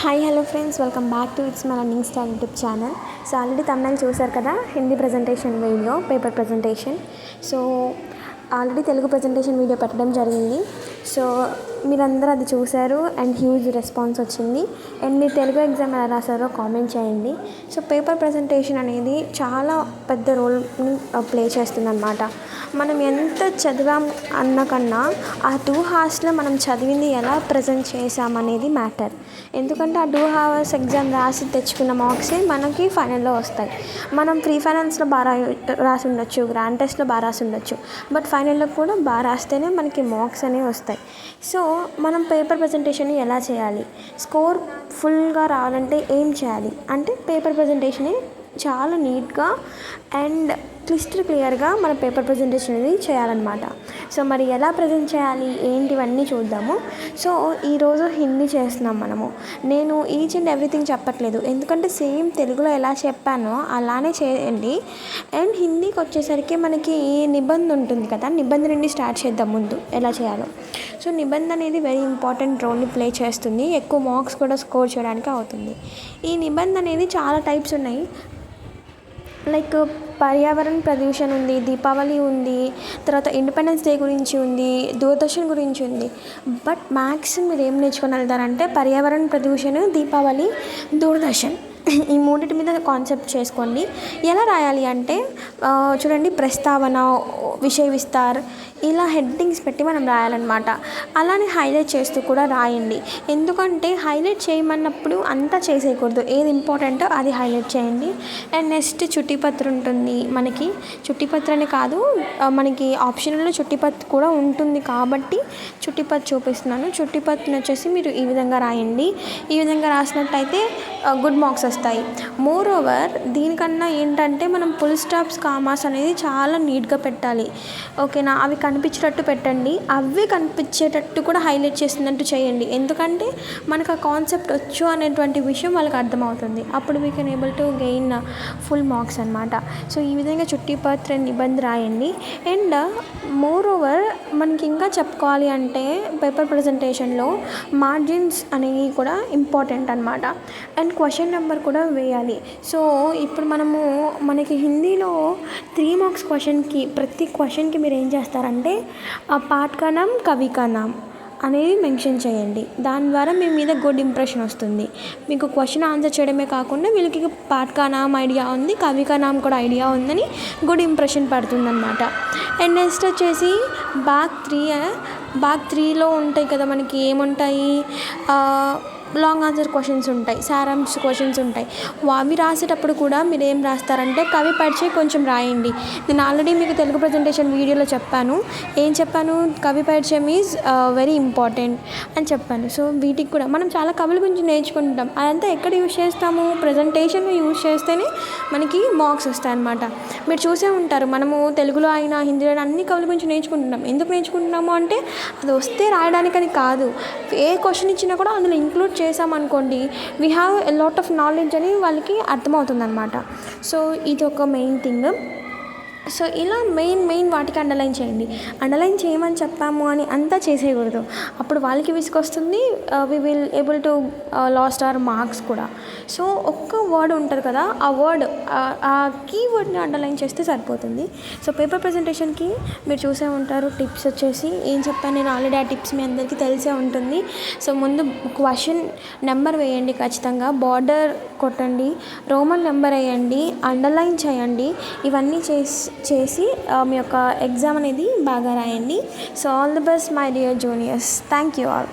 Hi hello friends, welcome back to it's my learning style YouTube channel. So already Tamil చూసారు కదా, Hindi presentation video, paper presentation. So already Telugu presentation video పెట్టడం జరిగింది. So మీరందరూ అది చూశారు and huge response వచ్చింది. And మీరు తెలుగు ఎగ్జామ్ ఎలా రాశారో కామెంట్ చేయండి. సో పేపర్ ప్రజెంటేషన్ అనేది చాలా పెద్ద రోల్ని ప్లే చేస్తుంది అన్నమాట. మనం ఎంత చదివాం అన్న కన్నా ఆ 2 hours మనం చదివింది ఎలా ప్రజెంట్ చేసామనేది మ్యాటర్. ఎందుకంటే ఆ 2 hours ఎగ్జామ్ రాసి తెచ్చుకున్న మార్క్సే మనకి ఫైనల్లో వస్తాయి. మనం ప్రీ ఫైనల్స్లో బాగా రాసి ఉండొచ్చు, గ్రాండ్ టెస్ట్లో బాగా రాసి ఉండొచ్చు, బట్ ఫైనల్లో కూడా బాగా రాస్తేనే మనకి మార్క్స్ అనేవి వస్తాయి. సో మనం పేపర్ ప్రజెంటేషన్ని ఎలా చేయాలి, స్కోర్ ఫుల్గా రావాలంటే ఏం చేయాలి అంటే పేపర్ ప్రజెంటేషన్ని చాలా నీట్గా అండ్ క్లియర్గా మన పేపర్ ప్రజెంటేషన్ అనేది చేయాలన్నమాట. సో మరి ఎలా ప్రజెంట్ చేయాలి ఏంటివన్నీ చూద్దాము. సో ఈరోజు హిందీ చేస్తున్నాం మనము. నేను ఈచ్ అండ్ ఎవ్రీథింగ్ చెప్పట్లేదు, ఎందుకంటే సేమ్ తెలుగులో ఎలా చెప్పానో అలానే చేయండి. అండ్ హిందీకి వచ్చేసరికి మనకి నిబంధన ఉంటుంది కదా, నిబంధన నుండి స్టార్ట్ చేద్దాం ముందు ఎలా చేయాలో. సో నిబంధన అనేది వెరీ ఇంపార్టెంట్ రోల్ని ప్లే చేస్తుంది, ఎక్కువ మార్క్స్ కూడా స్కోర్ చేయడానికి అవుతుంది. ఈ నిబంధన అనేది చాలా టైప్స్ ఉన్నాయి. లైక్ పర్యావరణ ప్రదూషణ ఉంది, దీపావళి ఉంది, తర్వాత ఇండిపెండెన్స్ డే గురించి ఉంది, దూరదర్శన్ గురించి ఉంది. బట్ మ్యాథ్స్ మీరు ఏం నేర్చుకొని వెళ్తారంటే పర్యావరణ ప్రదూషణ, దీపావళి, దూరదర్శన్, ఈ మూడింటి మీద కాన్సెప్ట్ చేసుకోండి. ఎలా రాయాలి అంటే చూడండి, ప్రస్తావన, విషయ విస్తార్, ఇలా హెడ్డింగ్స్ పెట్టి మనం రాయాలన్నమాట. అలానే హైలైట్ చేస్తూ కూడా రాయండి. ఎందుకంటే హైలైట్ చేయమన్నప్పుడు అంతా చేసేయకూడదు, ఏది ఇంపార్టెంటో అది హైలైట్ చేయండి. అండ్ నెక్స్ట్ చుట్టిపత్ర ఉంటుంది మనకి. చుట్టిపత్రనే కాదు, మనకి ఆప్షనల్లో చుట్టిపత్ర కూడా ఉంటుంది కాబట్టి చుట్టిపత్ర చూపిస్తున్నాను. చుట్టిపత్రను వచ్చేసి మీరు ఈ విధంగా రాయండి. ఈ విధంగా రాసినట్టయితే గుడ్ మార్క్స్ వస్తాయి. మోర్ ఓవర్ దీనికన్నా ఏంటంటే మనం ఫుల్ స్టాప్స్, కామాస్ అనేది చాలా నీట్గా పెట్టాలి. ఓకేనా, అవి కనిపించేటట్టు పెట్టండి. అవి కనిపించేటట్టు కూడా హైలైట్ చేసినట్టు చేయండి. ఎందుకంటే మనకు ఆ కాన్సెప్ట్ వచ్చు అనేటువంటి విషయం వాళ్ళకి అర్థమవుతుంది. అప్పుడు we can able to gain full marks అనమాట. సో ఈ విధంగా చుట్టిపత్ర నిబంధన రాయండి. అండ్ మోర్ ఓవర్ మనకి ఇంకా చెప్పుకోవాలి అంటే పేపర్ ప్రజెంటేషన్లో మార్జిన్స్ అనేవి కూడా ఇంపార్టెంట్ అనమాట. అండ్ క్వశ్చన్ నెంబర్ కూడా వేయాలి. సో ఇప్పుడు మనకి హిందీలో 3 marks క్వశ్చన్కి, ప్రతి క్వశ్చన్కి మీరు ఏం చేస్తారంటే ఆ పాఠ్ కా నామ్, కవి కా నామ్ అనేది మెన్షన్ చేయండి. దాని ద్వారా మీ మీద గుడ్ ఇంప్రెషన్ వస్తుంది. మీకు క్వశ్చన్ ఆన్సర్ చేయడమే కాకుండా వీళ్ళకి పాఠ్ కా నామ్ ఐడియా ఉంది, కవి కా నామ్ కూడా ఐడియా ఉందని గుడ్ ఇంప్రెషన్ పడుతుందన్నమాట. అండ్ నెక్స్ట్ వచ్చేసి భాగ్ 3లో ఉంటాయి కదా, మనకి ఏముంటాయి, లాంగ్ ఆన్సర్ క్వశ్చన్స్ ఉంటాయి, సారాంశ క్వశ్చన్స్ ఉంటాయి. అవి రాసేటప్పుడు కూడా మీరు ఏం రాస్తారంటే కవి పరిచయం కొంచెం రాయండి. నేను ఆల్రెడీ మీకు తెలుగు ప్రజెంటేషన్ వీడియోలో చెప్పాను. ఏం చెప్పాను, కవి పరిచయం ఈజ్ వెరీ ఇంపార్టెంట్ అని చెప్పాను. సో వీటికి కూడా మనం చాలా కవుల గురించి నేర్చుకుంటాం. అదంతా ఎక్కడ యూజ్ చేస్తాము, ప్రజెంటేషన్లో యూజ్ చేస్తేనే మనకి మార్క్స్ వస్తాయి అన్నమాట. మీరు చూసే ఉంటారు, మనము తెలుగులో అయినా హిందీలో అయినా అన్ని కవుల గురించి నేర్చుకుంటున్నాం. ఎందుకు నేర్చుకుంటున్నాము అంటే అది వస్తే రాయడానికని కాదు, ఏ క్వశ్చన్ ఇచ్చినా కూడా అందులో ఇంక్లూడ్ చేసామనుకోండి, we have a lot of knowledge అని వాళ్ళకి అర్థమవుతుంది అనమాట. సో ఇది ఒక మెయిన్ థింగ్. సో ఇలా మెయిన్ వాటికి అండర్లైన్ చేయండి. అండర్లైన్ చేయమని చెప్పాము అని అంతా చేసేయకూడదు, అప్పుడు వాళ్ళకి విసుకొస్తుంది. We will able to lost our marks కూడా. సో ఒక్క వర్డ్ ఉంటుంది కదా, ఆ వర్డ్, ఆ కీవర్డ్ని అండర్లైన్ చేస్తే సరిపోతుంది. సో పేపర్ ప్రజెంటేషన్కి మీరు చూసే ఉంటారు. టిప్స్ వచ్చేసి ఏం చెప్పాను నేను ఆల్రెడీ, ఆ టిప్స్ మీ అందరికీ తెలిసే ఉంటుంది. సో ముందు క్వశ్చన్ నెంబర్ వేయండి, ఖచ్చితంగా బార్డర్ కొట్టండి, రోమన్ నెంబర్ వేయండి, అండర్లైన్ చేయండి. ఇవన్నీ చేసి మీ యొక్క ఎగ్జామ్ అనేది బాగా రాయండి. So all the best my dear juniors. Thank you all.